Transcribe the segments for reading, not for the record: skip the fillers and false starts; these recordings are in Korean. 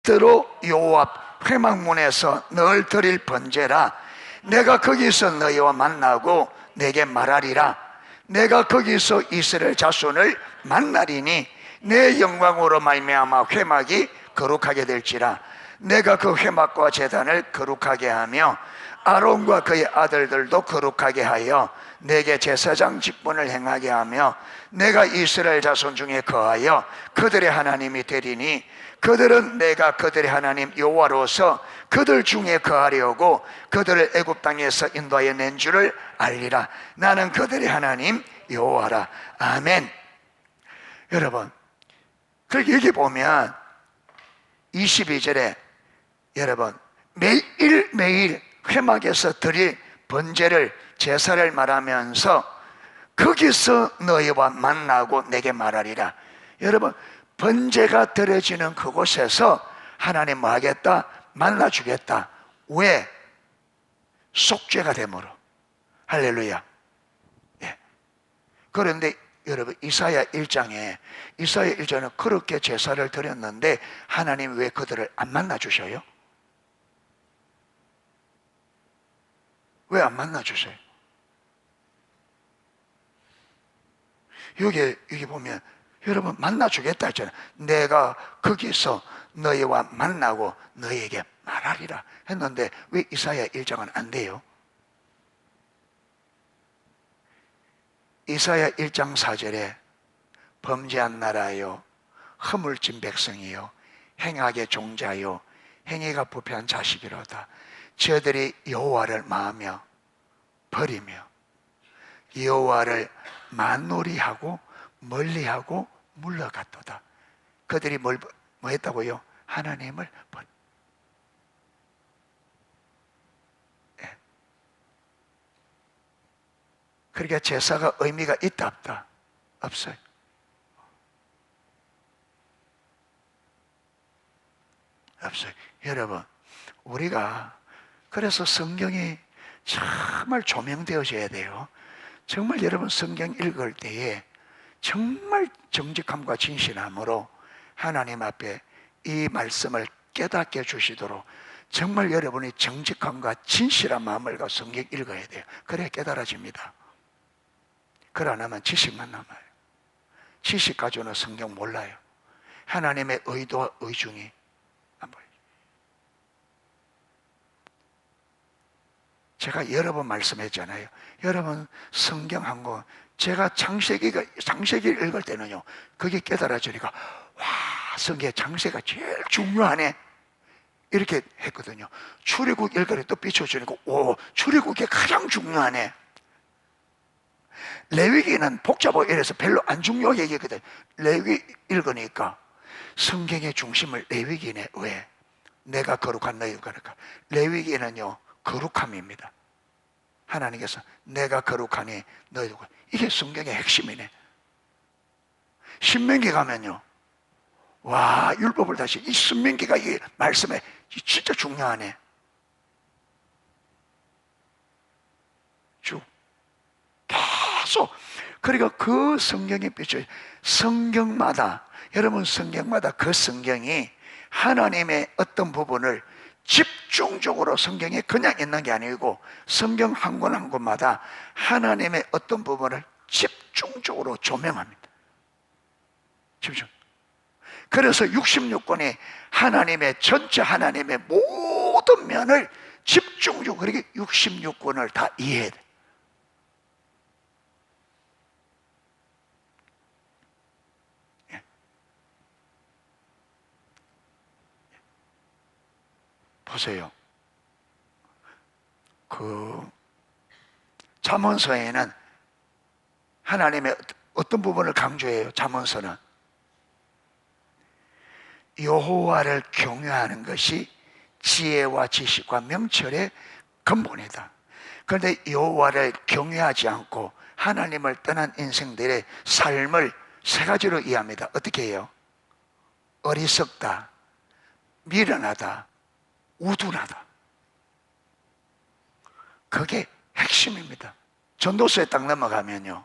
스스로 여호와 회막문에서 널 드릴 번제라. 내가 거기서 너희와 만나고 내게 말하리라. 내가 거기서 이스라엘 자손을 만나리니 내 영광으로 말미암아 회막이 거룩하게 될지라. 내가 그 회막과 제단을 거룩하게 하며 아론과 그의 아들들도 거룩하게 하여 내게 제사장 직분을 행하게 하며 내가 이스라엘 자손 중에 거하여 그들의 하나님이 되리니 그들은 내가 그들의 하나님 여호와로서 그들 중에 거하려고 그들을 애굽 땅에서 인도하여 낸 줄을 알리라. 나는 그들의 하나님 여호와라. 아멘. 여러분, 그렇게 여기 보면 22절에 여러분 매일매일 회막에서 드릴 번제를 제사를 말하면서 거기서 너희와 만나고 내게 말하리라. 여러분, 번제가 드려지는 그곳에서 하나님 뭐 하겠다? 만나주겠다. 왜? 속죄가 되므로. 할렐루야. 예. 그런데 여러분 이사야 1장에 그렇게 제사를 드렸는데 하나님 왜 그들을 안 만나주셔요? 왜 안 만나주세요? 여기 보면 여러분 만나주겠다 했잖아요. 내가 거기서 너희와 만나고 너희에게 말하리라 했는데 왜 이사야 1장은 안 돼요? 이사야 1장 4절에 범죄한 나라요 허물진 백성이요 행악의 종자요 행위가 부패한 자식이로다. 저들이 여호와를 마으며 버리며 여호와를 만놀이하고 멀리하고 물러갔도다. 그들이 뭐 했다고요? 하나님을 버리. 예. 그러니까 제사가 의미가 있다 없다? 없어요. 없어요. 여러분, 우리가 그래서 성경이 정말 조명되어져야 돼요. 정말 여러분 성경 읽을 때에 정말 정직함과 진실함으로 하나님 앞에 이 말씀을 깨닫게 해주시도록 정말 여러분이 정직함과 진실한 마음을 가지고 성경 읽어야 돼요. 그래야 깨달아집니다. 그러 안 하면 지식만 남아요. 지식 가지고는 성경 몰라요. 하나님의 의도와 의중이 안 보여요. 제가 여러 번 말씀했잖아요. 여러분 성경 한 권 제가 창세기를 읽을 때는요 그게 깨달아지니까 와 성경의 창세가 제일 중요하네 이렇게 했거든요. 출애굽 일간에 또 비춰주니까 오 출애굽이 가장 중요하네. 레위기는 복잡하고 이래서 별로 안 중요하게 얘기했거든요. 레위기 읽으니까 성경의 중심을 레위기네. 왜? 내가 거룩한 너희 거룩한. 레위기는요 거룩함입니다. 하나님께서 내가 거룩하니 너희도 거룩. 이게 성경의 핵심이네. 신명기 가면요 와 율법을 다시 이 신명기가 이 말씀에 진짜 중요하네. 쭉 계속 그러니까 그 성경에 비춰 성경마다 여러분 성경마다 그 성경이 하나님의 어떤 부분을 집중적으로 성경에 그냥 있는 게 아니고 성경 한 권 한 권마다 하나님의 어떤 부분을 집중적으로 조명합니다. 집중. 그래서 66권이 하나님의 전체 하나님의 모든 면을 집중적으로 그렇게 66권을 다 이해해야 돼. 보세요. 그 잠언서에는 하나님의 어떤 부분을 강조해요? 잠언서는 여호와를 경외하는 것이 지혜와 지식과 명철의 근본이다. 그런데 여호와를 경외하지 않고 하나님을 떠난 인생들의 삶을 세 가지로 이해합니다. 어떻게 해요? 어리석다, 미련하다, 우둔하다. 그게 핵심입니다. 전도서에 딱 넘어가면요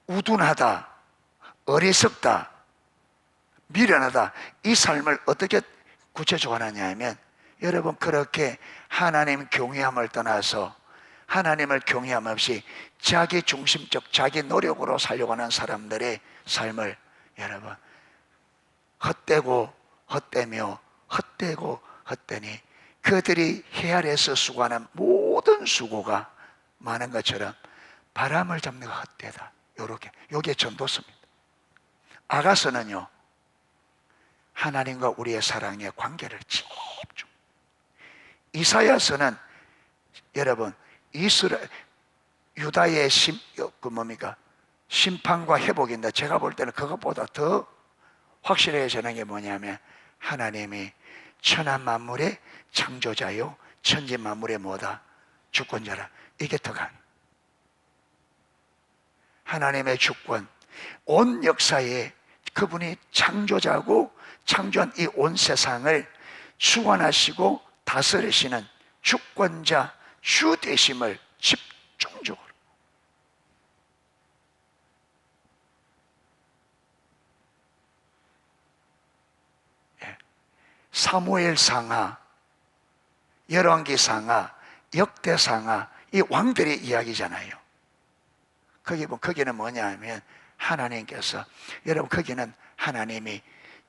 우둔하다, 어리석다, 미련하다. 이 삶을 어떻게 구체적으로 하느냐 하면, 여러분 그렇게 하나님 경외함을 떠나서 하나님을 경외함 없이 자기 중심적 자기 노력으로 살려고 하는 사람들의 삶을 여러분 헛되고 헛되며 헛되고 헛되니 그들이 헤아려서 수고하는 모든 수고가 많은 것처럼 바람을 잡는 것 헛되다. 요게 전도서입니다. 아가서는요, 하나님과 우리의 사랑의 관계를 집중. 이사야서는 여러분 유다의 심판과 회복인데, 제가 볼 때는 그것보다 더 확실해지는 게 뭐냐면 하나님이 천하 만물의 창조자요 천지 만물의 뭐다? 주권자라. 이게 더 강해요. 하나님의 주권, 온 역사에 그분이 창조자고 창조한 이 온 세상을 주관하시고 다스리시는 주권자, 주 되심을 집중적으로 사무엘상하, 열왕기상하, 역대상하, 이 왕들의 이야기잖아요. 거기는 뭐냐 하면 하나님께서, 여러분 거기는 하나님이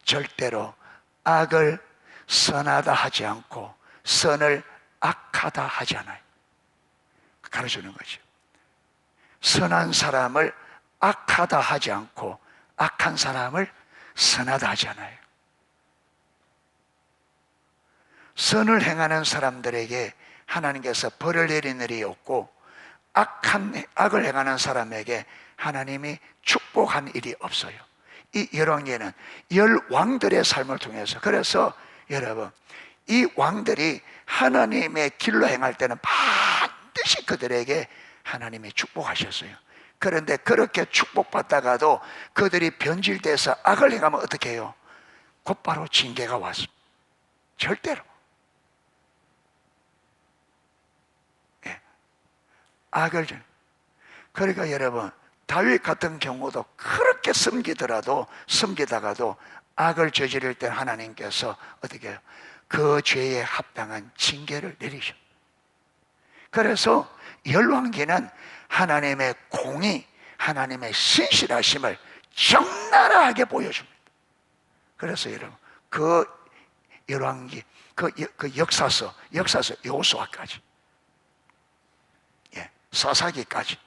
절대로 악을 선하다 하지 않고 선을 악하다 하지 않아요. 가르쳐주는 거죠. 선한 사람을 악하다 하지 않고 악한 사람을 선하다 하지 않아요. 선을 행하는 사람들에게 하나님께서 벌을 내리는 일이 없고 악을 행하는 사람에게 하나님이 축복한 일이 없어요. 이 열왕기에는 열 왕들의 삶을 통해서, 그래서 여러분 이 왕들이 하나님의 길로 행할 때는 반드시 그들에게 하나님이 축복하셨어요. 그런데 그렇게 축복받다가도 그들이 변질돼서 악을 행하면 어떻게 해요? 곧바로 징계가 왔습니다. 절대로. 악을. 그러니까 여러분 다윗 같은 경우도 그렇게 섬기다가도 악을 저지를 때 하나님께서 어떻게 해요? 그 죄에 합당한 징계를 내리셔. 그래서 열왕기는 하나님의 공의, 하나님의 신실하심을 적나라하게 보여줍니다. 그래서 여러분 그 열왕기, 그 역사서 여호수아까지, 사사기까지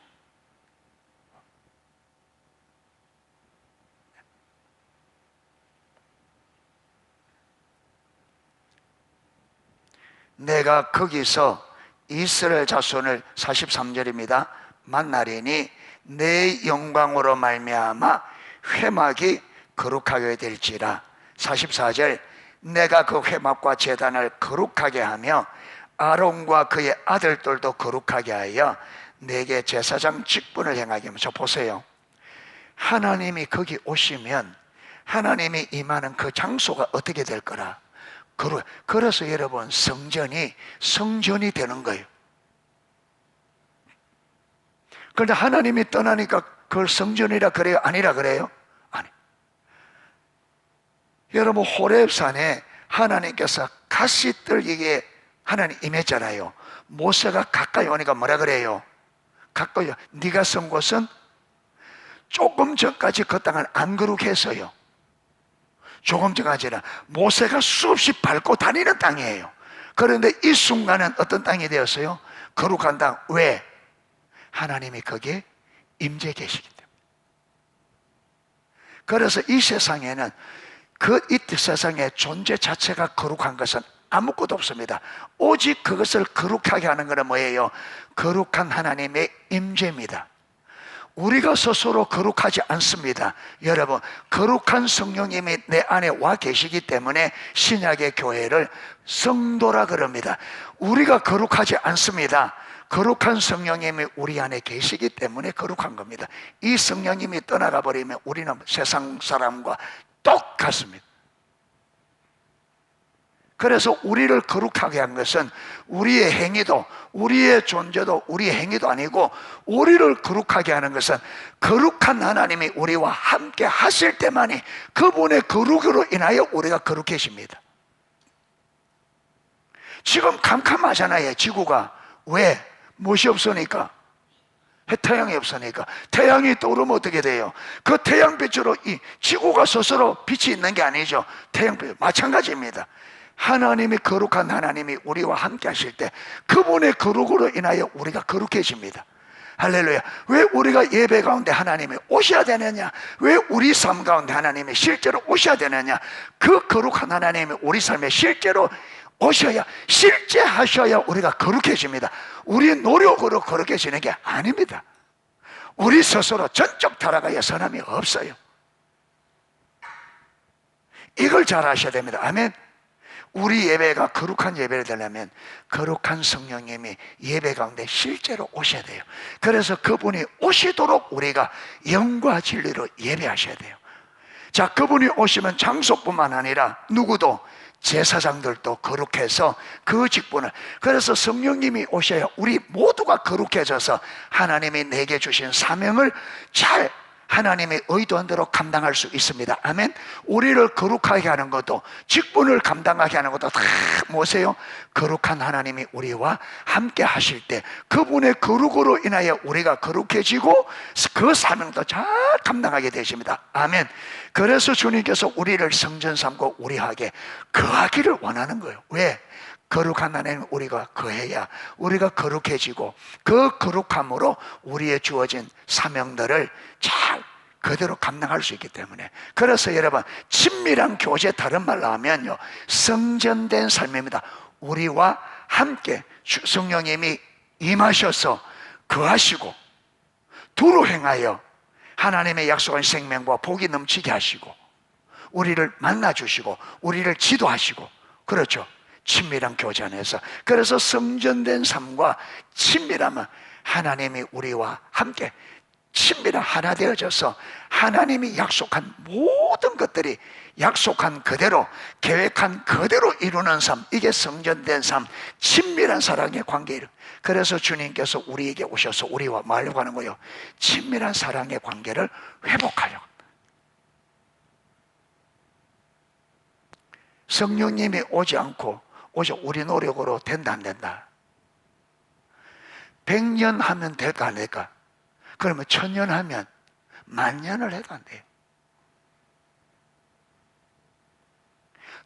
내가 거기서 이스라엘 자손을 43절입니다. 만나리니 내 영광으로 말미암아 회막이 거룩하게 될지라. 44절 내가 그 회막과 제단을 거룩하게 하며 아론과 그의 아들들도 거룩하게 하여 내게 제사장 직분을 행하게 하면서, 보세요. 하나님이 거기 오시면 하나님이 임하는 그 장소가 어떻게 될 거라. 그래서 여러분 성전이 되는 거예요. 그런데 하나님이 떠나니까 그걸 성전이라 그래요? 아니라 그래요? 아니. 여러분 호렙산에 하나님께서 가시떨기에 하나님 임했잖아요. 모세가 가까이 오니까 뭐라 그래요? 가까이, 네가 선 곳은 조금 전까지 그 땅을 안 거룩해서요. 조금 전까지는 모세가 수없이 밟고 다니는 땅이에요. 그런데 이 순간은 어떤 땅이 되었어요? 거룩한 땅. 왜? 하나님이 거기에 임재 계시기 때문에. 그래서 이 세상에는 이 세상의 존재 자체가 거룩한 것은 아무것도 없습니다. 오직 그것을 거룩하게 하는 것은 뭐예요? 거룩한 하나님의 임재입니다. 우리가 스스로 거룩하지 않습니다. 여러분, 거룩한 성령님이 내 안에 와 계시기 때문에 신약의 교회를 성도라 그럽니다. 우리가 거룩하지 않습니다. 거룩한 성령님이 우리 안에 계시기 때문에 거룩한 겁니다. 이 성령님이 떠나가 버리면 우리는 세상 사람과 똑같습니다. 그래서 우리를 거룩하게 한 것은 우리의 행위도, 우리의 존재도, 우리의 행위도 아니고, 우리를 거룩하게 하는 것은 거룩한 하나님이 우리와 함께 하실 때만이 그분의 거룩으로 인하여 우리가 거룩해집니다. 지금 캄캄하잖아요, 지구가. 왜? 무엇이 없으니까? 태양이 없으니까. 태양이 떠오르면 어떻게 돼요? 그 태양빛으로 이 지구가 스스로 빛이 있는 게 아니죠. 태양빛 마찬가지입니다. 하나님이 거룩한 하나님이 우리와 함께 하실 때 그분의 거룩으로 인하여 우리가 거룩해집니다. 할렐루야. 왜 우리가 예배 가운데 하나님이 오셔야 되느냐? 왜 우리 삶 가운데 하나님이 실제로 오셔야 되느냐? 그 거룩한 하나님이 우리 삶에 실제로 오셔야, 실제 하셔야 우리가 거룩해집니다. 우리 노력으로 거룩해지는 게 아닙니다. 우리 스스로 전적 타락하여 선함이 없어요. 이걸 잘 아셔야 됩니다. 아멘. 우리 예배가 거룩한 예배를 되려면 거룩한 성령님이 예배 가운데 실제로 오셔야 돼요. 그래서 그분이 오시도록 우리가 영과 진리로 예배하셔야 돼요. 자, 그분이 오시면 장소뿐만 아니라 누구도, 제사장들도 거룩해서 그 직분을, 그래서 성령님이 오셔야 우리 모두가 거룩해져서 하나님이 내게 주신 사명을 잘 하나님의 의도한 대로 감당할 수 있습니다. 아멘. 우리를 거룩하게 하는 것도, 직분을 감당하게 하는 것도 다 뭐세요? 거룩한 하나님이 우리와 함께 하실 때 그분의 거룩으로 인하여 우리가 거룩해지고 그 사명도 잘 감당하게 되십니다. 아멘. 그래서 주님께서 우리를 성전 삼고 우리에게 거하기를 원하는 거예요. 왜? 거룩한 하나님 우리가 거해야 우리가 거룩해지고 그 거룩함으로 우리의 주어진 사명들을 잘 그대로 감당할 수 있기 때문에. 그래서 여러분, 친밀한 교제, 다른 말로 하면요, 성전된 삶입니다. 우리와 함께 성령님이 임하셔서 거하시고 두루 행하여 하나님의 약속한 생명과 복이 넘치게 하시고 우리를 만나주시고 우리를 지도하시고, 그렇죠, 친밀한 교제 안에서. 그래서 성전된 삶과 친밀함은 하나님이 우리와 함께 친밀한 하나 되어져서 하나님이 약속한 모든 것들이 약속한 그대로, 계획한 그대로 이루는 삶, 이게 성전된 삶, 친밀한 사랑의 관계예요. 그래서 주님께서 우리에게 오셔서 우리와 뭐 하려고 하는 거예요? 친밀한 사랑의 관계를 회복하려고. 성령님이 오지 않고 오직 우리 노력으로 된다 안 된다? 100년 하면 될까 안 될까? 그러면 1000년 하면 10,000년을 해도 안 돼요.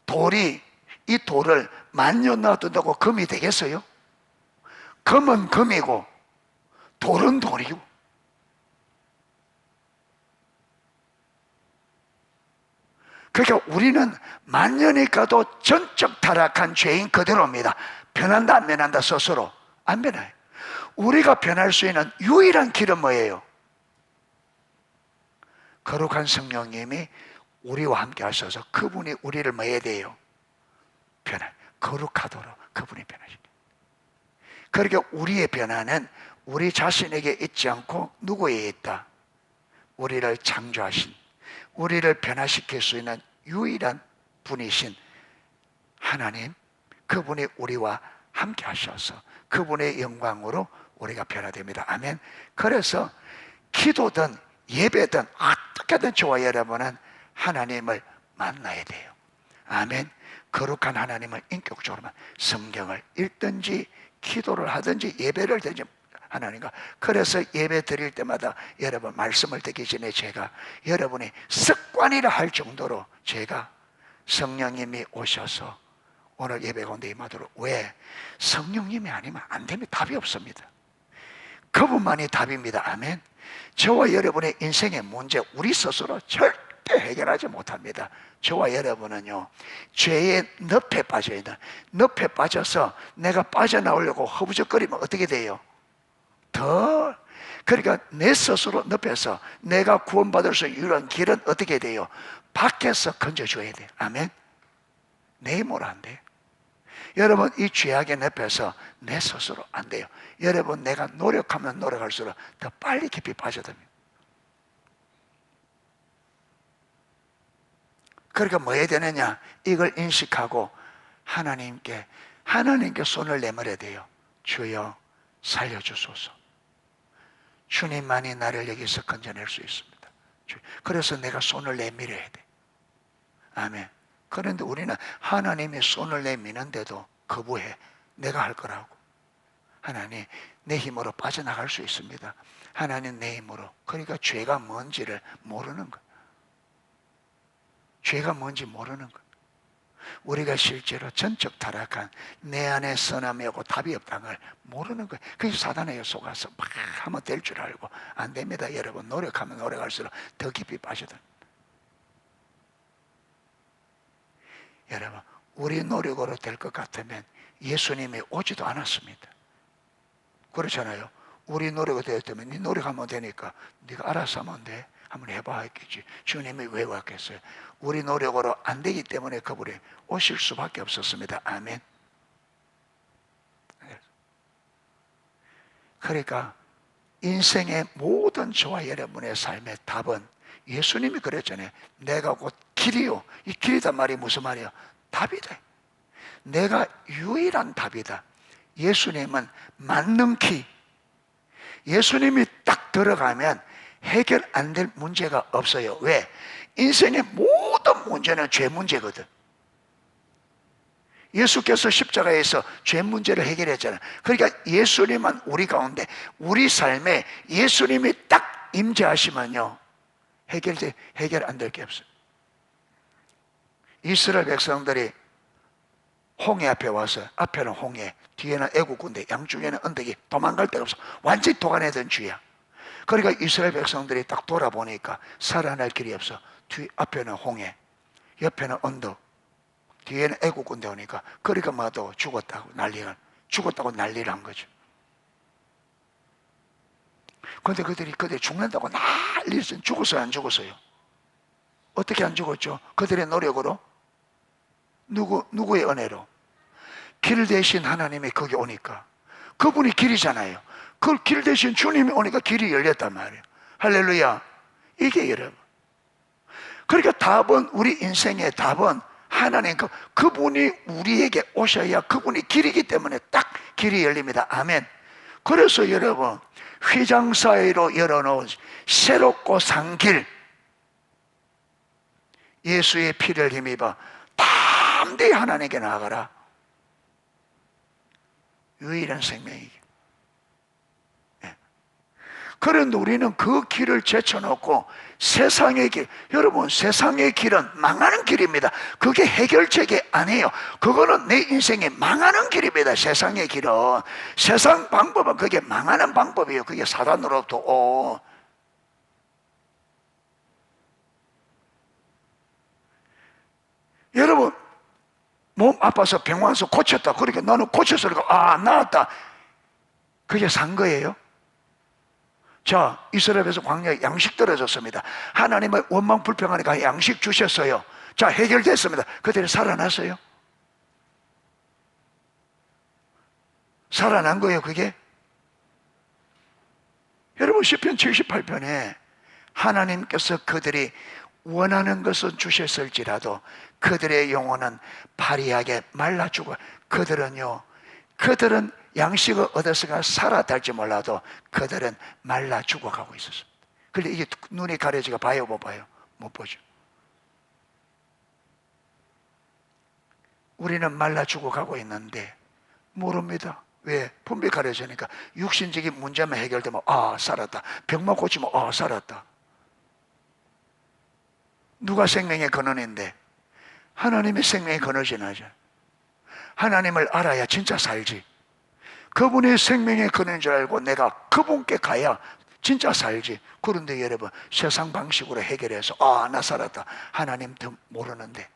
돌이, 이 돌을 10,000년 놔둔다고 금이 되겠어요? 금은 금이고 돌은 돌이고. 그러니까 우리는 10,000년이 가도 전적 타락한 죄인 그대로입니다. 변한다 안 변한다? 스스로 안 변해요. 우리가 변할 수 있는 유일한 길은 뭐예요? 거룩한 성령님이 우리와 함께 하셔서 그분이 우리를 뭐 해야 돼요? 거룩하도록 그분이 변하십니다. 그러니까 우리의 변화는 우리 자신에게 있지 않고 누구에 있다? 우리를 창조하신, 우리를 변화시킬 수 있는 유일한 분이신 하나님, 그분이 우리와 함께 하셔서 그분의 영광으로 우리가 변화됩니다. 아멘. 그래서 기도든 예배든 어떻게든 좋아요. 여러분은 하나님을 만나야 돼요. 아멘. 거룩한 하나님을 인격적으로 성경을 읽든지 기도를 하든지 예배를 드든지 하나님과. 그래서 예배 드릴 때마다 여러분 말씀을 듣기 전에 제가 여러분이 습관이라 할 정도로 제가 성령님이 오셔서 오늘 예배 가운데 임하도록. 왜? 성령님이 아니면 안 됩니다. 답이 없습니다. 그분만이 답입니다. 아멘. 저와 여러분의 인생의 문제 우리 스스로 절대 해결하지 못합니다. 저와 여러분은요, 죄의 늪에 빠져 있는, 늪에 빠져서 내가 빠져나오려고 허부적거리면 어떻게 돼요? 그러니까 내 스스로 늪에서 내가 구원받을 수 있는 유일한 길은 어떻게 돼요? 밖에서 건져줘야 돼요. 아멘. 내 힘으로 안 돼요. 여러분, 이 죄악의 늪에서 내 스스로 안 돼요. 여러분, 내가 노력하면 노력할수록 더 빨리 깊이 빠져듭니다. 그러니까 뭐 해야 되느냐? 이걸 인식하고 하나님께 손을 내밀어야 돼요. 주여 살려주소서. 주님만이 나를 여기서 건져낼 수 있습니다. 그래서 내가 손을 내밀어야 돼. 아멘. 그런데 우리는 하나님의 손을 내미는데도 거부해. 내가 할 거라고. 하나님, 내 힘으로 빠져나갈 수 있습니다. 하나님, 내 힘으로. 그러니까 죄가 뭔지를 모르는 거예요. 죄가 뭔지 모르는 거예요. 우리가 실제로 전적 타락한 내 안에 선함이 없고 답이 없다는 걸 모르는 거예요. 그래서 사단에 속아서 막 하면 될 줄 알고 안 됩니다. 여러분, 노력하면 노력할수록 더 깊이 빠져든. 여러분, 우리 노력으로 될 것 같으면 예수님이 오지도 않았습니다. 그렇잖아요. 우리 노력이 되었다면 네 노력하면 되니까 네가 알아서 하면 돼. 한번 해봐 했겠지. 주님이 왜 왔겠어요? 우리 노력으로 안 되기 때문에 그분이 오실 수밖에 없었습니다. 아멘. 그러니까 인생의 모든 저와 여러분의 삶의 답은 예수님이 그랬잖아요. 내가 곧 길이요. 이 길이란 말이 무슨 말이야? 답이다. 내가 유일한 답이다. 예수님은 맞는 키. 예수님이 딱 들어가면 해결 안 될 문제가 없어요. 왜? 인생의 모든 문제는 죄 문제거든. 예수께서 십자가에서 죄 문제를 해결했잖아요. 그러니까 예수님은 우리 가운데, 우리 삶에 예수님이 딱 임재하시면요, 해결 안 될 게 없어요. 이스라엘 백성들이 홍해 앞에 와서, 앞에는 홍해, 뒤에는 애국군대, 양쪽에는 언덕이, 도망갈 데가 없어. 완전히 도가내던 주야. 그러니까 이스라엘 백성들이 딱 돌아보니까 살아날 길이 없어. 앞에는 홍해, 옆에는 언덕, 뒤에는 애국군대 오니까, 그러니까 뭐도 죽었다고 난리를 한 거죠. 그런데 그들이 죽는다고 난리를. 죽었어요, 안 죽었어요? 어떻게 안 죽었죠? 그들의 노력으로? 누구의 은혜로? 길 대신 하나님이 거기 오니까. 그분이 길이잖아요. 그 길 대신 주님이 오니까 길이 열렸단 말이에요. 할렐루야. 이게 여러분. 그러니까 답은, 우리 인생의 답은 하나님, 그분이 우리에게 오셔야 그분이 길이기 때문에 딱 길이 열립니다. 아멘. 그래서 여러분, 휘장 사이로 열어놓은 새롭고 산 길, 예수의 피를 힘입어 담대히 하나님께 나아가라. 유일한 생명이기. 그런데 우리는 그 길을 제쳐놓고 세상의 길, 여러분, 세상의 길은 망하는 길입니다. 그게 해결책이 아니에요. 그거는 내 인생에 망하는 길입니다. 세상의 길은. 세상 방법은 그게 망하는 방법이에요. 그게 사단으로부터 여러분, 몸 아파서 병원 와서 고쳤다. 그러니까 너는 고쳐서 나았다. 그게 산 거예요? 자, 이스라엘에서 광야에 양식 떨어졌습니다. 하나님의 원망 불평하니까 양식 주셨어요. 자, 해결됐습니다. 그들이 살아났어요? 살아난 거예요, 그게? 여러분, 시편 78편에 하나님께서 그들이 원하는 것은 주셨을지라도 그들의 영혼은 파리하게 말라 죽어. 그들은 양식을 얻어서가 살아날지 몰라도 그들은 말라 죽어가고 있었습니다. 그런데 이게 눈이 가려지가 봐요, 못 봐요? 못 보죠. 우리는 말라 죽어가고 있는데 모릅니다. 왜? 분명히 가려지니까 육신적인 문제만 해결되면 살았다. 병만 고치면 살았다. 누가 생명의 근원인데? 하나님의 생명의 근원이죠. 하나님을 알아야 진짜 살지. 그분의 생명의 근원인 줄 알고 내가 그분께 가야 진짜 살지. 그런데 여러분, 세상 방식으로 해결해서 나 살았다. 하나님도 모르는데.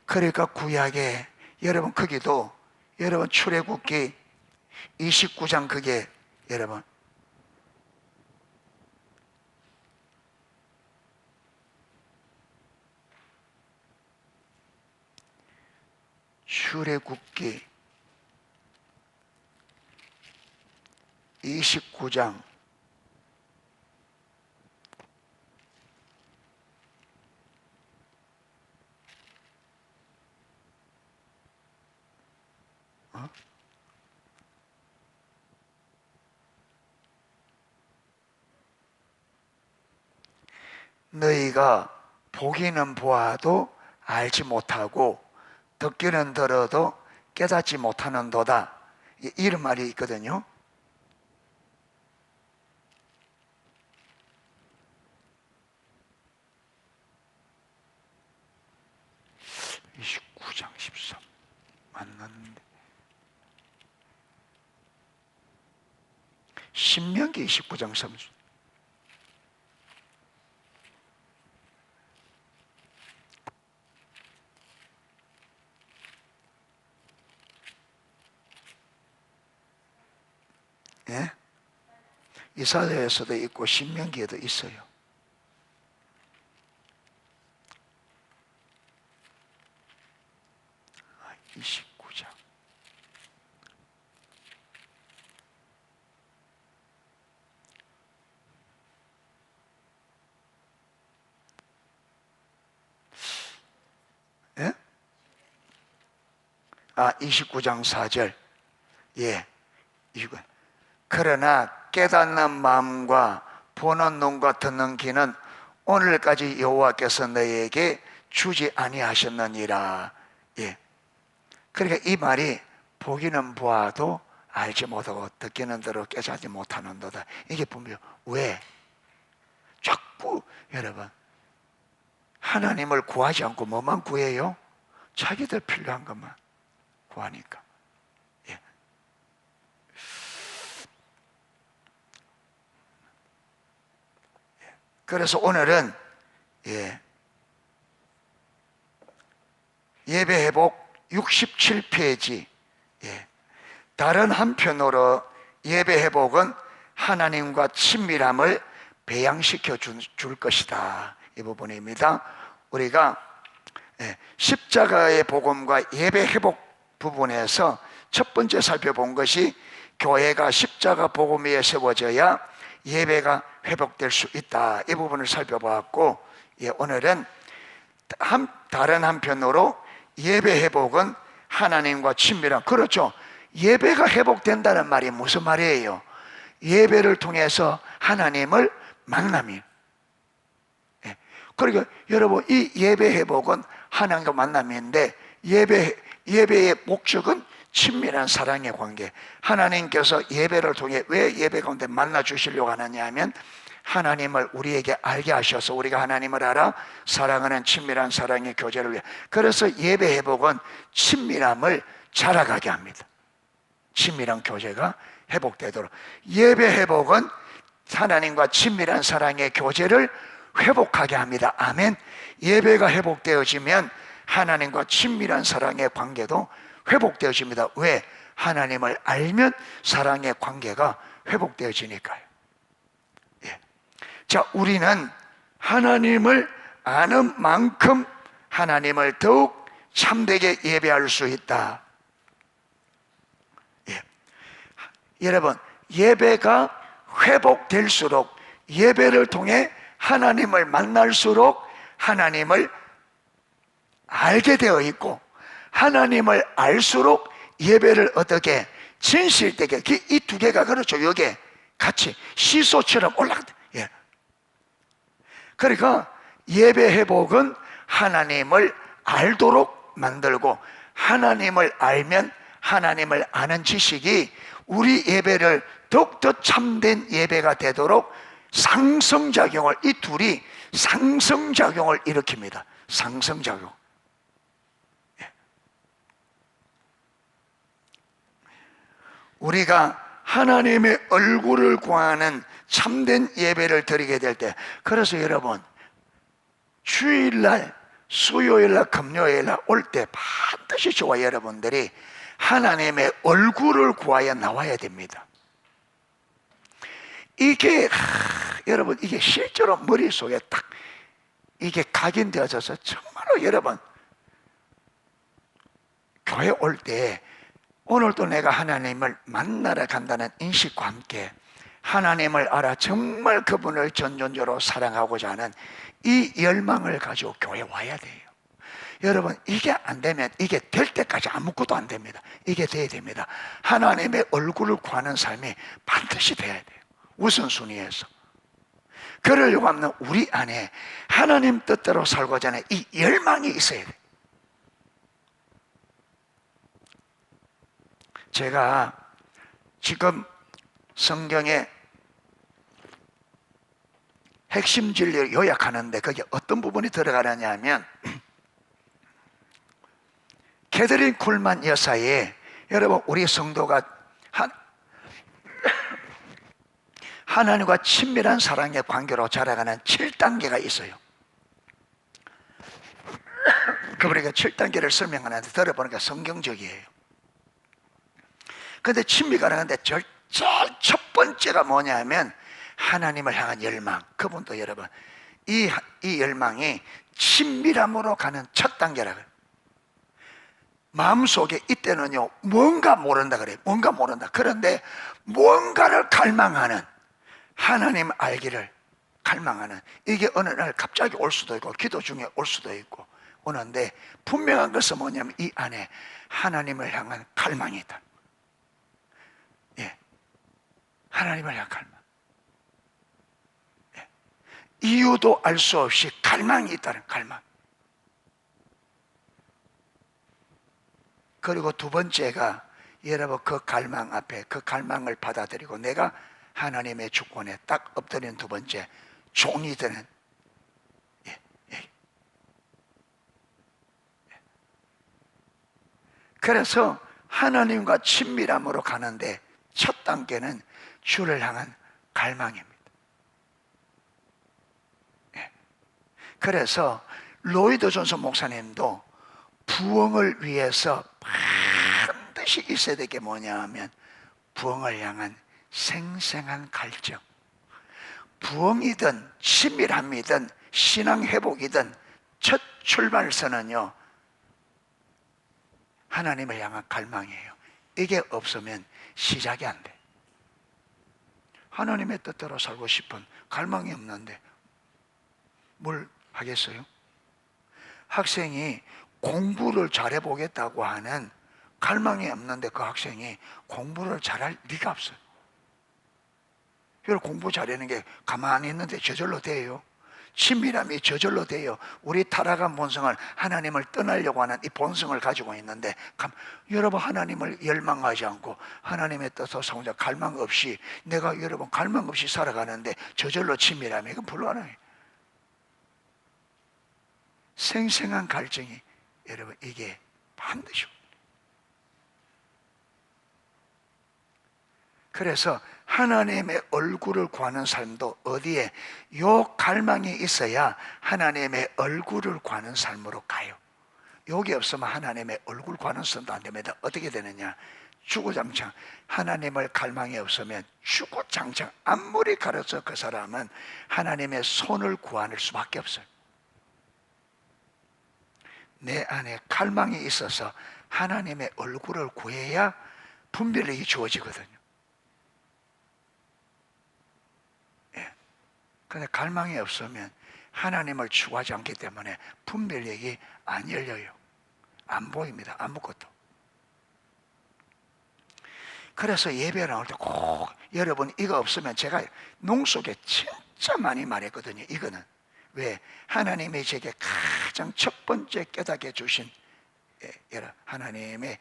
그러니까 구약에 여러분, 거기도 여러분 출애굽기 29장, 그게 여러분 출애굽기 29장 너희가 보기는 보아도 알지 못하고 듣기는 들어도 깨닫지 못하는도다. 이런 말이 있거든요. (29장 13) 맞는데 신명기 29장 30. 예? 이사야에서도 있고 신명기에도 있어요. 아, 29장. 예? 아, 29장 4절. 예. 이거. 그러나 깨닫는 마음과 보는 눈과 듣는 귀는 오늘까지 여호와께서 너희에게 주지 아니하셨느니라. 예. 그러니까 이 말이 보기는 보아도 알지 못하고 듣기는 들어 깨닫지 못하는도다. 이게 분명 왜? 자꾸 여러분 하나님을 구하지 않고 뭐만 구해요? 자기들 필요한 것만 구하니까. 예. 그래서 오늘은 예배 회복 67페이지. 다른 한편으로 예배 회복은 하나님과 친밀함을 배양시켜 줄 것이다. 이 부분입니다. 우리가 십자가의 복음과 예배 회복 부분에서 첫 번째 살펴본 것이 교회가 십자가 복음 위에 세워져야 예배가 회복될 수 있다. 이 부분을 살펴보았고, 오늘은 다른 한편으로 예배 회복은 하나님과 친밀한, 그렇죠. 예배가 회복된다는 말이 무슨 말이에요? 예배를 통해서 하나님을 만남이에요. 그러니까 여러분 이 예배 회복은 하나님과 만남인데 예배의 목적은 친밀한 사랑의 관계. 하나님께서 예배를 통해 왜 예배 가운데 만나 주시려고 하느냐 하면 하나님을 우리에게 알게 하셔서 우리가 하나님을 알아 사랑하는 친밀한 사랑의 교제를 위해. 그래서 예배 회복은 친밀함을 자라가게 합니다. 친밀한 교제가 회복되도록. 예배 회복은 하나님과 친밀한 사랑의 교제를 회복하게 합니다. 아멘. 예배가 회복되어지면 하나님과 친밀한 사랑의 관계도 회복되어집니다. 왜? 하나님을 알면 사랑의 관계가 회복되어지니까요. 예. 자, 우리는 하나님을 아는 만큼 하나님을 더욱 참되게 예배할 수 있다. 예. 여러분, 예배가 회복될수록 예배를 통해 하나님을 만날수록 하나님을 알게 되어 있고, 하나님을 알수록 예배를 어떻게 진실되게, 이 두 개가 그렇죠. 여기에 같이 시소처럼 올라간다. 예. 그러니까 예배 회복은 하나님을 알도록 만들고, 하나님을 알면 하나님을 아는 지식이 우리 예배를 더욱더 참된 예배가 되도록 상승작용을, 이 둘이 상승작용을 일으킵니다. 상승작용. 우리가 하나님의 얼굴을 구하는 참된 예배를 드리게 될 때, 그래서 여러분 주일날, 수요일날, 금요일날 올 때 반드시 저와 여러분들이 하나님의 얼굴을 구하여 나와야 됩니다. 이게 여러분 이게 실제로 머릿속에 딱 이게 각인되어져서 정말로 여러분 교회 올 때 오늘도 내가 하나님을 만나러 간다는 인식과 함께 하나님을 알아 정말 그분을 전전적으로 사랑하고자 하는 이 열망을 가지고 교회 와야 돼요. 여러분 이게 안 되면, 이게 될 때까지 아무것도 안 됩니다. 이게 돼야 됩니다. 하나님의 얼굴을 구하는 삶이 반드시 돼야 돼요. 우선순위에서. 그러려고 하면 우리 안에 하나님 뜻대로 살고자 하는 이 열망이 있어야 돼. 제가 지금 성경에 핵심 진리를 요약하는데 거기 어떤 부분이 들어가느냐 하면, 캐서린 쿨만 여사의, 여러분 우리 성도가 하나님과 친밀한 사랑의 관계로 자라가는 7단계가 있어요. 그러니까 7단계를 설명하는데 들어보니까 성경적이에요. 근데 친미가 나는데 제일 첫 번째가 뭐냐 하면 하나님을 향한 열망. 그분도 여러분 이 열망이 친밀함으로 가는 첫 단계라고요. 마음속에 이때는요 뭔가 모른다 그래요. 뭔가 모른다. 그런데 뭔가를 갈망하는, 하나님 알기를 갈망하는, 이게 어느 날 갑자기 올 수도 있고 기도 중에 올 수도 있고 오는데, 분명한 것은 뭐냐면 이 안에 하나님을 향한 갈망이 있다. 예, 하나님을 향한 갈망. 예, 이유도 알 수 없이 갈망이 있다는 갈망. 그리고 두 번째가 여러분 그 갈망 앞에 그 갈망을 받아들이고 내가 하나님의 주권에 딱 엎드리는 두 번째, 종이 되는. 예, 예. 그래서 하나님과 친밀함으로 가는데 첫 단계는 주를 향한 갈망입니다. 예. 그래서 로이드 존슨 목사님도 부흥을 위해서 반드시 있어야 될 게 뭐냐 하면 부흥을 향한 생생한 갈증. 부흥이든 친밀함이든 신앙 회복이든 첫 출발선은요 하나님을 향한 갈망이에요. 이게 없으면 시작이 안 돼. 하나님의 뜻대로 살고 싶은 갈망이 없는데 뭘 하겠어요? 학생이 공부를 잘해보겠다고 하는 갈망이 없는데 그 학생이 공부를 잘할 리가 없어요. 공부 잘하는 게 가만히 있는데 저절로 돼요. 친밀함이 저절로 돼요. 우리 타락한 본성을, 하나님을 떠나려고 하는 이 본성을 가지고 있는데 여러분 하나님을 열망하지 않고 하나님의 뜻을 살고자 갈망 없이, 내가 여러분 갈망 없이 살아가는데 저절로 친밀함이, 이건 불가능해요. 생생한 갈증이 여러분 이게 반드시. 그래서 하나님의 얼굴을 구하는 삶도 어디에 요 갈망이 있어야 하나님의 얼굴을 구하는 삶으로 가요. 여기 없으면 하나님의 얼굴 구하는 삶도 안 됩니다. 어떻게 되느냐, 주구장창 하나님을 갈망이 없으면 주구장창 아무리 가르쳐 그 사람은 하나님의 손을 구할 수밖에 없어요. 내 안에 갈망이 있어서 하나님의 얼굴을 구해야 분별력이 주어지거든요. 그런데 갈망이 없으면 하나님을 추구하지 않기 때문에 분별력이 안 열려요. 안 보입니다. 아무것도. 그래서 예배 나올 때 꼭 여러분 이거 없으면, 제가 농속에 진짜 많이 말했거든요. 이거는 왜? 하나님이 제게 가장 첫 번째 깨닫게 주신, 하나님의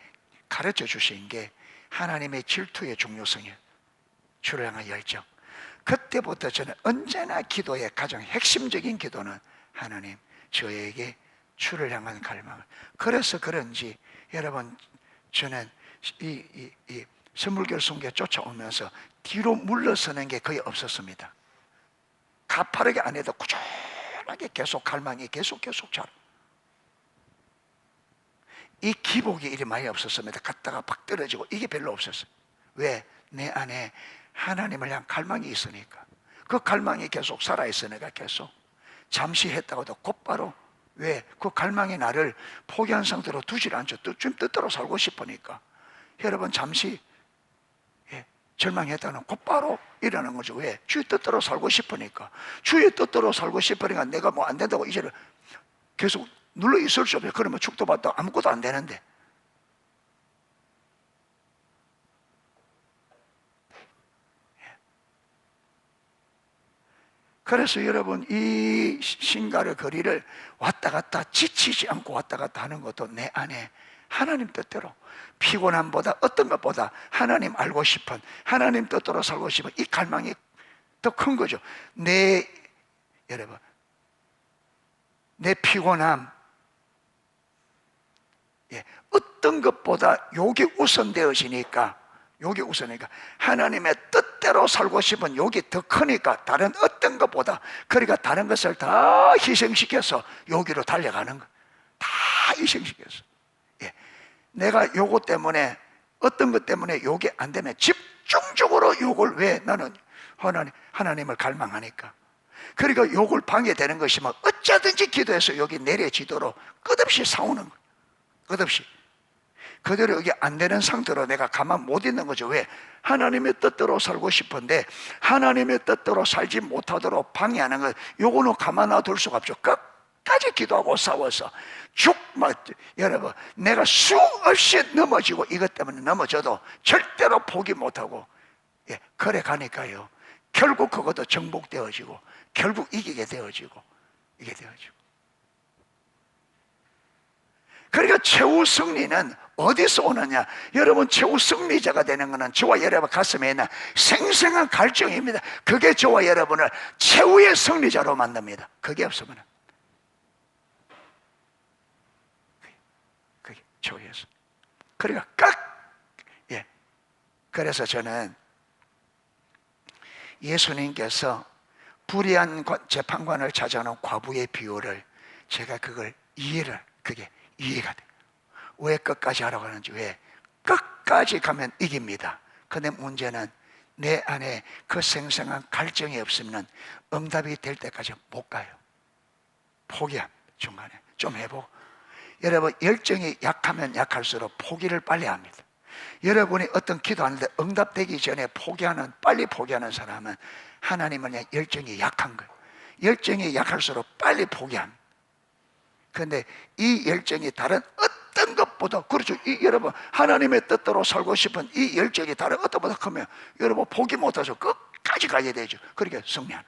가르쳐 주신 게 하나님의 질투의 중요성이에요. 주를 향한 열정. 그때부터 저는 언제나 기도의 가장 핵심적인 기도는 하나님 저에게 주를 향한 갈망을. 그래서 그런지 여러분 저는 이 선물교회 선교에 쫓아오면서 뒤로 물러서는 게 거의 없었습니다. 가파르게 안 해도 꾸준하게 계속 갈망이 계속 자라. 이 기복이 이리 많이 없었습니다. 갔다가 팍 떨어지고 이게 별로 없었어요. 왜? 내 안에 하나님을 향한 갈망이 있으니까. 그 갈망이 계속 살아있으니까 계속. 잠시 했다가도 곧바로. 왜? 그 갈망이 나를 포기한 상태로 두질 않죠. 좀 뜻대로 살고 싶으니까. 여러분 잠시 절망했다는 곧바로 일어나는 거죠. 왜? 주의 뜻대로 살고 싶으니까. 주의 뜻대로 살고 싶으니까 내가 뭐 안 된다고 이제를 계속 눌러 있을 수 없어요. 그러면 축도 받다 아무것도 안 되는데. 그래서 여러분, 이 신갈의 거리를 왔다 갔다 지치지 않고 왔다 갔다 하는 것도 내 안에 하나님 뜻대로, 피곤함보다 어떤 것보다 하나님 알고 싶은, 하나님 뜻대로 살고 싶은 이 갈망이 더 큰 거죠. 여러분, 내 피곤함, 어떤 것보다 욕이 우선되어지니까, 하나님의 뜻대로 살고 싶은 욕이 더 크니까 다른 어떤 것보다, 그러니까 다른 것을 다 희생시켜서 여기로 달려가는 거, 다 희생시켜서. 내가 요거 때문에, 어떤 것 때문에 욕이 안 되면 집중적으로 욕을, 왜? 나는 하나님을 갈망하니까. 그러니까 욕을 방해되는 것이면 어쩌든지 기도해서 욕이 내려지도록 끝없이 싸우는 거예요. 끝없이. 그대로 여기 안 되는 상태로 내가 가만 못 있는 거죠. 왜? 하나님의 뜻대로 살고 싶은데 하나님의 뜻대로 살지 못하도록 방해하는 것, 요거는 가만 놔둘 수가 없죠. 끝까지 기도하고 싸워서 여러분, 내가 수없이 넘어지고 이것 때문에 넘어져도 절대로 포기 못하고, 그래 가니까요, 결국 그것도 정복되어지고 결국 이기게 되어지고. 그러니까 최후 승리는 어디서 오느냐? 여러분, 최후 승리자가 되는 것은 저와 여러분 가슴에 있는 생생한 갈증입니다. 그게 저와 여러분을 최후의 승리자로 만듭니다. 그게 없으면, 그게 최후였어. 그러니까 그래서 저는 예수님께서 불의한 재판관을 찾아오는 과부의 비유를, 제가 그게 이해가 돼요. 왜 끝까지 하라고 하는지. 왜? 끝까지 가면 이깁니다. 근데 문제는 내 안에 그 생생한 갈증이 없으면 응답이 될 때까지 못 가요. 포기합니다. 중간에 좀 해보고. 여러분, 열정이 약하면 약할수록 포기를 빨리 합니다. 여러분이 어떤 기도하는데 응답되기 전에 빨리 포기하는 사람은 하나님을 향해 열정이 약한 거예요. 열정이 약할수록 빨리 포기합니다. 그런데 이 열정이 다른 어떤 것보다, 그렇죠, 여러분, 하나님의 뜻대로 살고 싶은 이 열정이 다른 어떤 것보다 크면 여러분 포기 못해서 끝까지 가야 되죠. 그렇게 승리하는.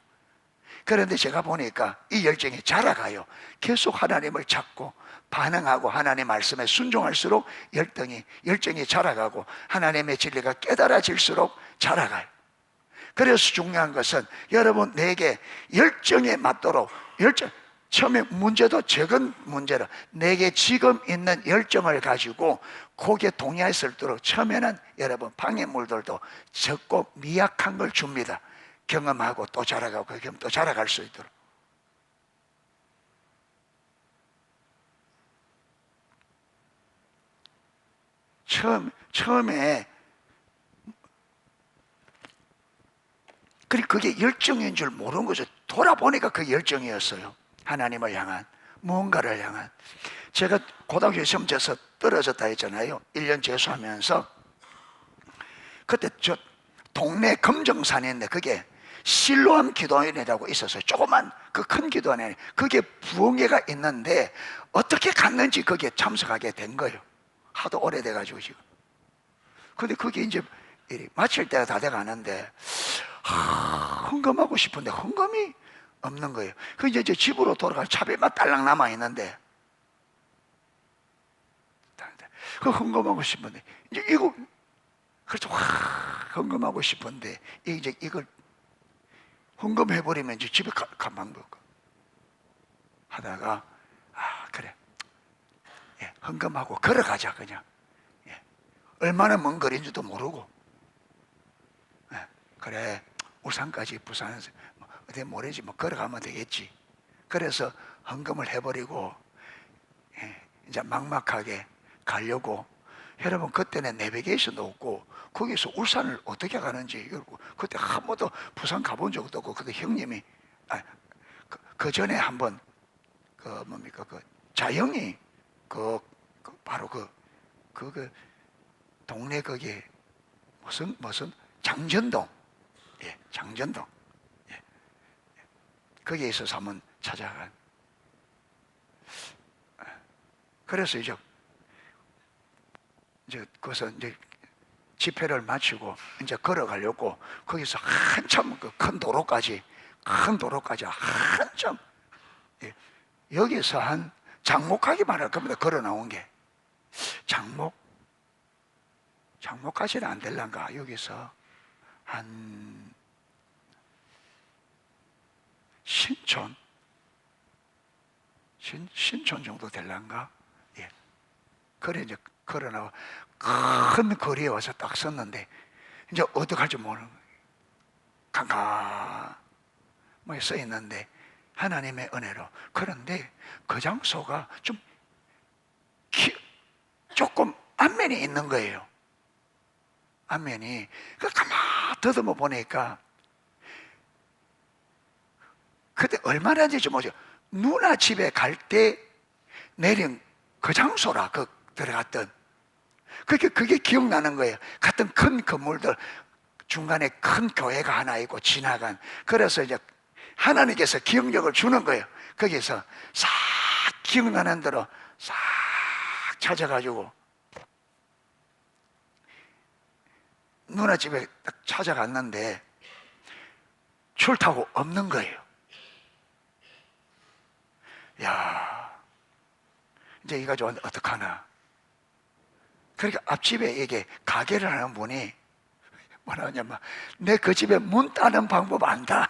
그런데 제가 보니까 이 열정이 자라가요. 계속 하나님을 찾고 반응하고 하나님의 말씀에 순종할수록 열정이 자라가고 하나님의 진리가 깨달아질수록 자라가요. 그래서 중요한 것은 여러분, 내게 열정에 맞도록, 처음에 문제도 적은 문제로 내게 지금 있는 열정을 가지고 거기에 동의할 수 있도록 처음에는 여러분 방해물들도 적고 미약한 걸 줍니다. 경험하고 또 자라가고 경험 또 자라갈 수 있도록. 처음에 그게 열정인 줄 모르는 거죠. 돌아보니까 그게 열정이었어요. 하나님을 향한, 무언가를 향한. 제가 고등학교 시험 쳐서 떨어졌다 했잖아요. 1년 재수하면서. 그때 저 동네 금정산인데 그게 실로암 기도원이라고 있었어요. 조그만 그 큰 기도원에 그게 부흥회가 있는데 어떻게 갔는지 거기에 참석하게 된 거예요. 하도 오래돼가지고 지금. 근데 그게 이제 마칠 때가 다 돼가는데 헌금하고 싶은데 헌금이 없는 거예요. 그 이제 집으로 돌아갈 차비만 딸랑 남아 있는데, 그 헌금하고 싶은데 이제 이거 그렇죠. 헌금하고 싶은데 이제 이걸 헌금해버리면 이제 집에 가만 볼까 하다가, 그래, 헌금하고 걸어가자 그냥. 얼마나 먼 거리인지도 모르고, 그래, 울산까지 부산에서 어디 모르지 뭐 걸어가면 되겠지. 그래서 헌금을 해버리고 이제 막막하게 가려고. 여러분, 그때는 내비게이션도 없고 거기서 울산을 어떻게 가는지, 그때 한 번도 부산 가본 적도 없고, 그때 형님이 그 전에 한번 자영이 바로 그 동네 거기 무슨 장전동, 장전동, 거기에 있어서 한번 찾아간. 그래서 이제 거기서 이제 집회를 마치고 이제 걸어가려고 거기서 한참 그 큰 도로까지 큰 도로까지 한참, 예, 여기서 한 장목하기만 할 겁니다. 걸어 나온 게. 장목까지는 안 될란가? 여기서 한 신촌 정도 될란가? 예. 그래 이제 걸어 나와 큰 거리에 와서 딱 섰는데 이제 어떡할지 모르는 거예요. 캄캄하게 써 있는데 하나님의 은혜로. 그런데 그 장소가 좀 조금 안면이 있는 거예요. 안면이. 그 가만 더듬어 보니까 그때 얼마나인지 좀 뭐죠. 누나 집에 갈 때 내린 그 장소라, 그 들어갔던. 그게 기억나는 거예요. 같은 큰 건물들 중간에 큰 교회가 하나 있고 지나간. 그래서 이제 하나님께서 기억력을 주는 거예요. 거기서 싹 기억나는 대로 싹 찾아가지고 누나 집에 딱 찾아갔는데 출타고 없는 거예요. 야, 이제 이 가지고 어떡하나. 그러니까 앞집에 이게 가게를 하는 분이 뭐라 하냐면, 내 그 집에 문 따는 방법 안다.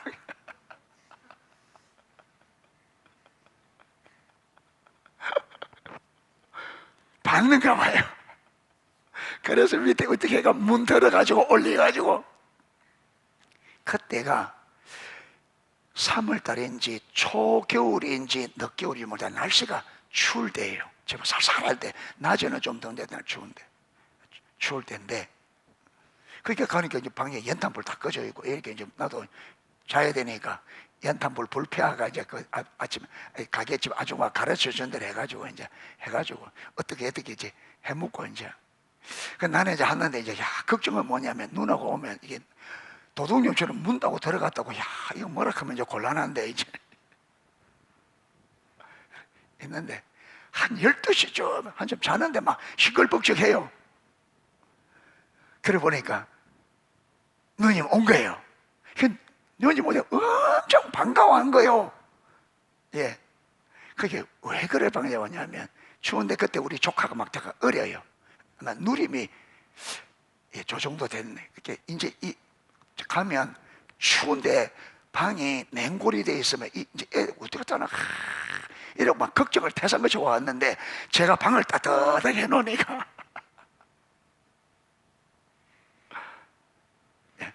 박는가 봐요. 그래서 밑에 어떻게 해가 문 들어가지고 올려가지고. 그때가 3월달인지 초겨울인지 늦겨울인지 모르겠다. 날씨가 추울 때예요. 제가 살살할 때. 낮에는 좀 더운데 날 추운데. 추울 때인데. 그러니까 가니까 이제 방에 연탄불 다 꺼져 있고, 이렇게 이제 나도 자야 되니까 연탄불 불피하가 이제 그 아침에 가게집 아줌마 가르쳐 준 대로 해가지고 어떻게 이제 해먹고 이제. 그 나는 이제 하는데 이제 걱정은 뭐냐면 누나가 오면 이게 도둑놈처럼 문 닫고 들어갔다고 이거 뭐라 하면 이제 곤란한데 이제 했는데 한 12시쯤 한참 자는데 막 시끌벅적해요. 그래 보니까 누님 온 거예요. 누님 오자 엄청 반가워한 거예요. 예. 그게 왜 그래 반가워냐면 추운데 그때 우리 조카가 막 다가 어려요. 아마 누림이 저 정도 됐네. 이렇게 이제 가면 추운데 방이 냉골이 돼 있으면 이제 어떻게 하나 이러고 막 걱정을 태산 것이 왔는데 제가 방을 따뜻하게 해놓으니까 예.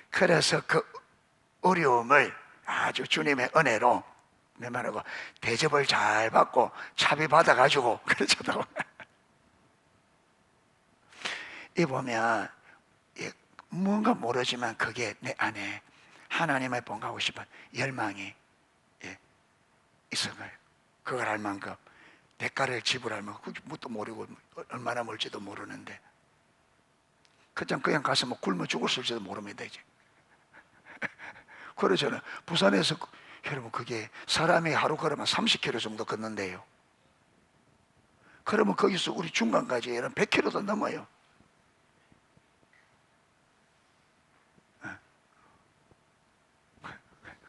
그래서 그 어려움을 아주 주님의 은혜로 내 말하고 대접을 잘 받고 차비 받아가지고 그렇죠. 이 보면 뭔가 모르지만 그게 내 안에 하나님을 본가고 싶은 열망이 있어 거예요. 그걸 할 만큼 대가를 지불할 만큼 뭣도 모르고 얼마나 멀지도 모르는데 그냥 가서 뭐 굶어 죽었을지도 모릅니다 이제. 그러잖아요. 부산에서 여러분 그게 사람이 하루 걸으면 30km 정도 걷는데요. 그러면 거기서 우리 중간까지 100km도 넘어요.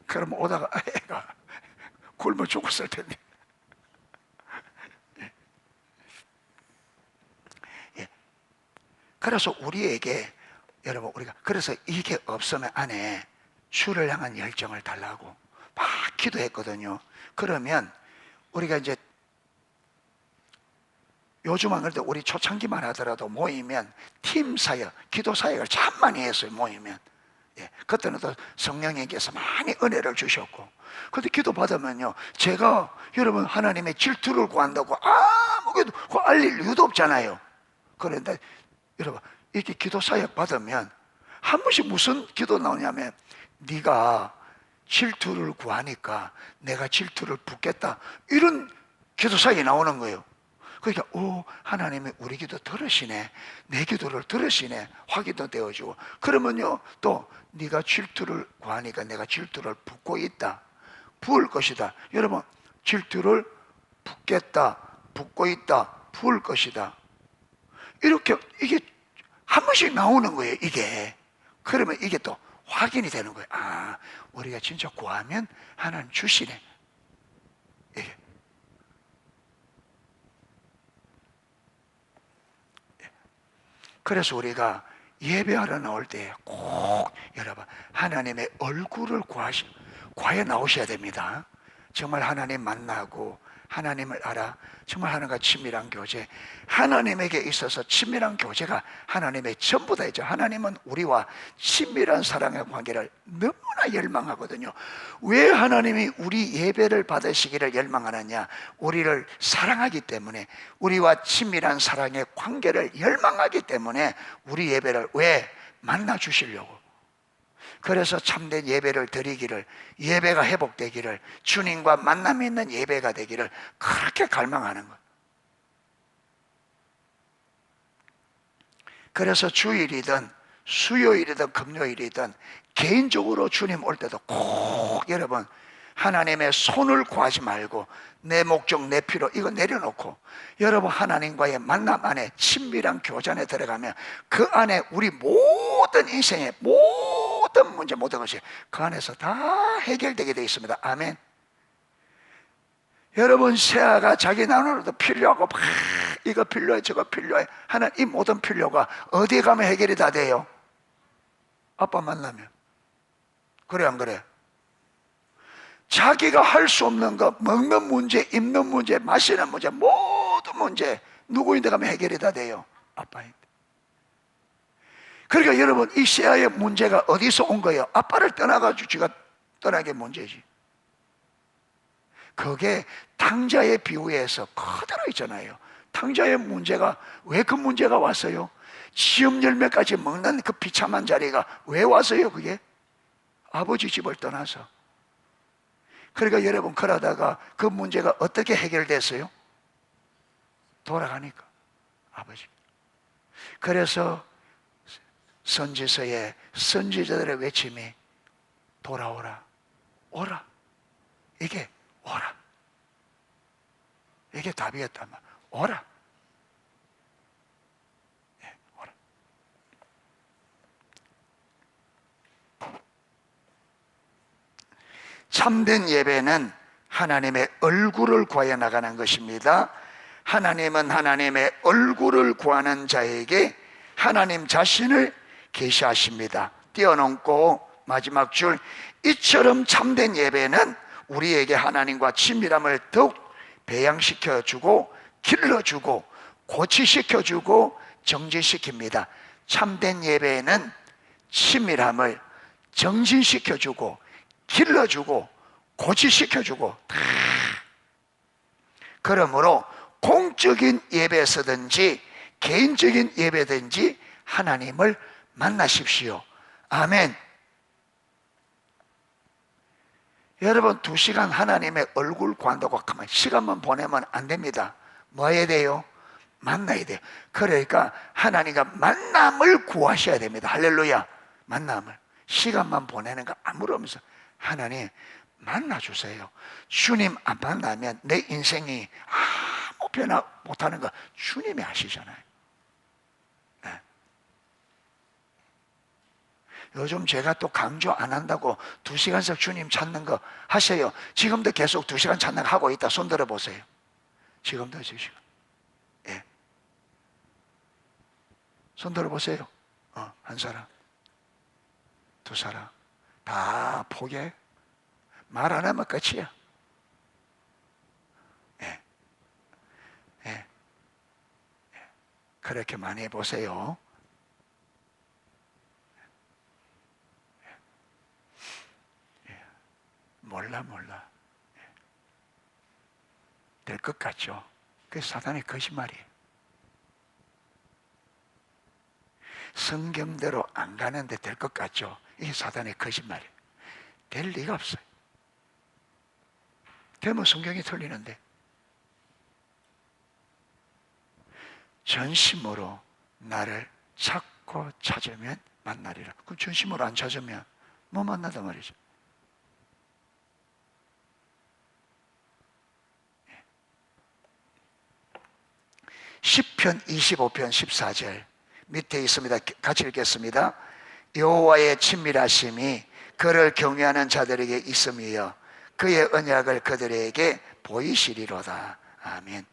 그럼 오다가 애가 굶어 죽었을 텐데. 예. 그래서 우리에게 여러분 우리가 그래서 이게 없으면 안에 주를 향한 열정을 달라고 막 기도했거든요. 그러면 우리가 이제 요즘은 그래도 우리 초창기만 하더라도 모이면 팀 사역, 기도 사역을 참 많이 했어요. 모이면. 예, 그때는 또 성령님께서 많이 은혜를 주셨고, 근데 기도 받으면요, 제가 여러분 하나님의 질투를 구한다고 아무것도 알릴 이유도 없잖아요. 그런데 여러분 이렇게 기도 사역 받으면 한 번씩 무슨 기도 나오냐면, 네가 질투를 구하니까 내가 질투를 붓겠다, 이런 기도 사역이 나오는 거예요. 그러니까 하나님이 우리 기도 들으시네, 내 기도를 들으시네 확인도 되어지고, 그러면요 또 네가 질투를 구하니까 내가 질투를 붓고 있다, 부을 것이다. 여러분 질투를 붓겠다, 붓고 있다, 부을 것이다, 이렇게 이게 한 번씩 나오는 거예요 이게. 그러면 이게 또 확인이 되는 거예요. 아, 우리가 진짜 구하면 하나님 주시네. 이게. 그래서 우리가 예배하러 나올 때 꼭 여러분 하나님의 얼굴을 구하여 나오셔야 됩니다. 정말 하나님 만나고 하나님을 알아 정말 하나님과 친밀한 교제, 하나님에게 있어서 친밀한 교제가 하나님의 전부다이죠. 하나님은 우리와 친밀한 사랑의 관계를 너무나 열망하거든요. 왜 하나님이 우리 예배를 받으시기를 열망하느냐? 우리를 사랑하기 때문에, 우리와 친밀한 사랑의 관계를 열망하기 때문에 우리 예배를 왜 만나 주시려고. 그래서 참된 예배를 드리기를, 예배가 회복되기를, 주님과 만남이 있는 예배가 되기를 그렇게 갈망하는 거예요. 그래서 주일이든 수요일이든 금요일이든 개인적으로 주님 올 때도 꼭 여러분 하나님의 손을 구하지 말고 내 목적, 내 필요 이거 내려놓고 여러분 하나님과의 만남 안에 친밀한 교전에 들어가면 그 안에 우리 모든 인생의 모든 문제, 모든 것이 그 안에서 다 해결되게 되어 있습니다. 아멘. 여러분 새아가 자기 나누어도 필요하고 막 이거 필요해 저거 필요해 하는 이 모든 필요가 어디에 가면 해결이 다 돼요? 아빠 만나면. 그래 안 그래? 자기가 할 수 없는 거, 먹는 문제, 입는 문제, 마시는 문제, 모든 문제 누구인데 가면 해결이 다 돼요? 아빠인데. 그러니까 여러분 이 세아의 문제가 어디서 온 거예요? 아빠를 떠나가지고 지가 떠나게 문제지. 그게 탕자의 비유에서 그대로 있잖아요. 탕자의 문제가 왜 그 문제가 왔어요? 시험 열매까지 먹는 그 비참한 자리가 왜 왔어요? 그게 아버지 집을 떠나서. 그러니까 여러분 그러다가 그 문제가 어떻게 해결됐어요? 돌아가니까 아버지. 그래서 선지서에 선지자들의 외침이 돌아오라, 오라. 이게 오라. 이게 답이었단 말이야. 오라. 네, 오라. 참된 예배는 하나님의 얼굴을 구하여 나가는 것입니다. 하나님은 하나님의 얼굴을 구하는 자에게 하나님 자신을 계시하십니다. 띄어놓고 마지막 줄, 이처럼 참된 예배는 우리에게 하나님과 친밀함을 더욱 배양시켜주고 길러주고 고치시켜주고 정진시킵니다. 참된 예배는 친밀함을 정진시켜주고 길러주고 고치시켜주고 다. 그러므로 공적인 예배에서든지 개인적인 예배든지 하나님을 만나십시오. 아멘. 여러분 2시간 하나님의 얼굴 구한다고 가만 시간만 보내면 안 됩니다. 뭐 해야 돼요? 만나야 돼요. 그러니까 하나님과 만남을 구하셔야 됩니다. 할렐루야. 만남을. 시간만 보내는 거 아무렇면서 하나님 만나주세요. 주님 안 만나면 내 인생이 아무 변화 못하는 거 주님이 아시잖아요. 네. 요즘 제가 또 강조 안 한다고 2시간씩 주님 찾는 거 하세요. 지금도 계속 2시간 찾는 거 하고 있다. 손 들어보세요. 지금도 2시간. 예. 손 들어보세요. 한 사람, 2사람 다 포기해. 말 안 하면 끝이야. 예. 예. 예. 그렇게 많이 해보세요. 몰라. 될 것 같죠? 그게 사단의 거짓말이에요. 성경대로 안 가는데 될 것 같죠? 이게 사단의 거짓말이에요. 될 리가 없어요. 되면 성경이 틀리는데. 전심으로 나를 찾고 찾으면 만나리라. 그럼 전심으로 안 찾으면 못 만나단 말이죠. 시편 25편 14절 밑에 있습니다. 같이 읽겠습니다. 여호와의 친밀하심이 그를 경외하는 자들에게 있음이요 그의 언약을 그들에게 보이시리로다. 아멘.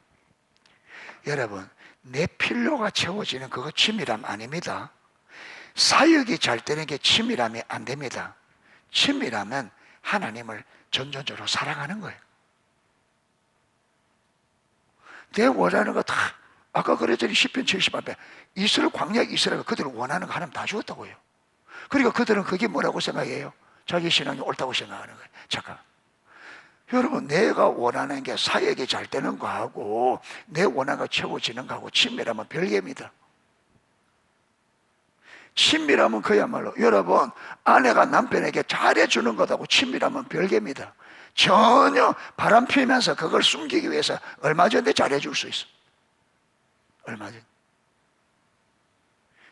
여러분, 내 필요가 채워지는 그거 친밀함 아닙니다. 사역이 잘 되는 게 친밀함이 안 됩니다. 친밀함은 하나님을 전전적으로 사랑하는 거예요. 내 원하는 거 다, 아까 그랬더니 시편 70앞에 이스라엘 광야 이스라엘 그들을 원하는 거 하나님 다 주었다고요. 그러니까 그들은 그게 뭐라고 생각해요? 자기 신앙이 옳다고 생각하는 거예요. 잠깐, 여러분, 내가 원하는 게 사역이 잘 되는 거하고 내 원하는 거 채워지는 거하고 친밀함은 별개입니다. 친밀함은 그야말로 여러분, 아내가 남편에게 잘해주는 것하고 친밀함은 별개입니다. 전혀 바람 피면서 그걸 숨기기 위해서 얼마 전에 잘해줄 수 있어. 얼마 전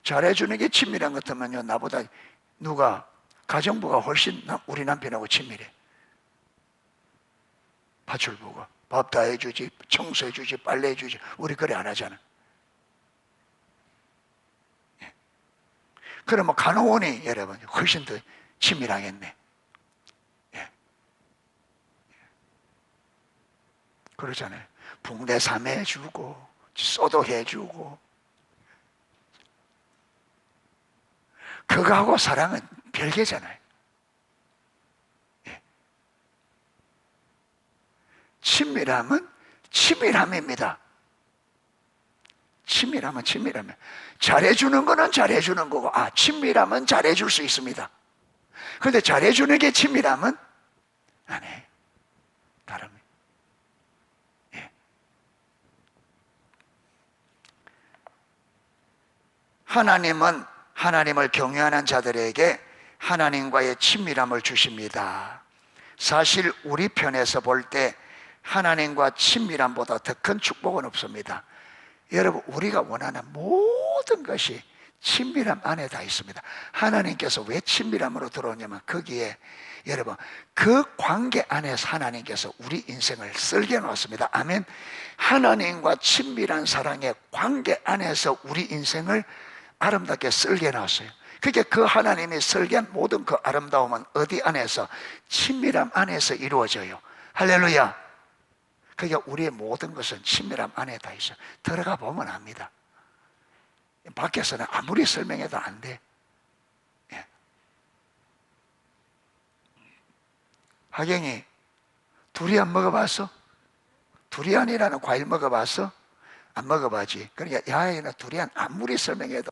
잘해주는 게 친밀한 것 같으면요, 나보다 누가 가정부가 훨씬 우리 남편하고 친밀해. 파출부가 밥 다 해주지, 청소해주지, 빨래해주지. 우리 그래 안 하잖아. 예. 그러면 간호원이 여러분 훨씬 더 친밀하겠네. 예. 그러잖아요. 붕대 삼해주고 쏘도 해주고. 그거하고 사랑은 별개잖아요. 예. 친밀함은 친밀함입니다. 친밀함은 친밀함이에요. 잘해주는 거는 잘해주는 거고, 친밀함은 잘해줄 수 있습니다. 그런데 잘해주는 게 친밀함은 아니에요. 다릅니다. 예. 하나님은 하나님을 경외하는 자들에게 하나님과의 친밀함을 주십니다. 사실 우리 편에서 볼 때 하나님과 친밀함보다 더 큰 축복은 없습니다. 여러분, 우리가 원하는 모든 것이 친밀함 안에 다 있습니다. 하나님께서 왜 친밀함으로 들어오냐면 거기에 여러분 그 관계 안에서 하나님께서 우리 인생을 설계 놓았습니다. 아멘. 하나님과 친밀한 사랑의 관계 안에서 우리 인생을 아름답게 설계 놨어요. 그게 그 하나님이 설계한 모든 그 아름다움은 어디 안에서? 친밀함 안에서 이루어져요. 할렐루야. 그러니까 우리의 모든 것은 친밀함 안에 다 있어요. 들어가 보면 압니다. 밖에서는 아무리 설명해도 안 돼. 예. 하경이 두리안 먹어봤어? 두리안이라는 과일 먹어봤어? 안 먹어봐지. 그러니까 야외에는 두리안 아무리 설명해도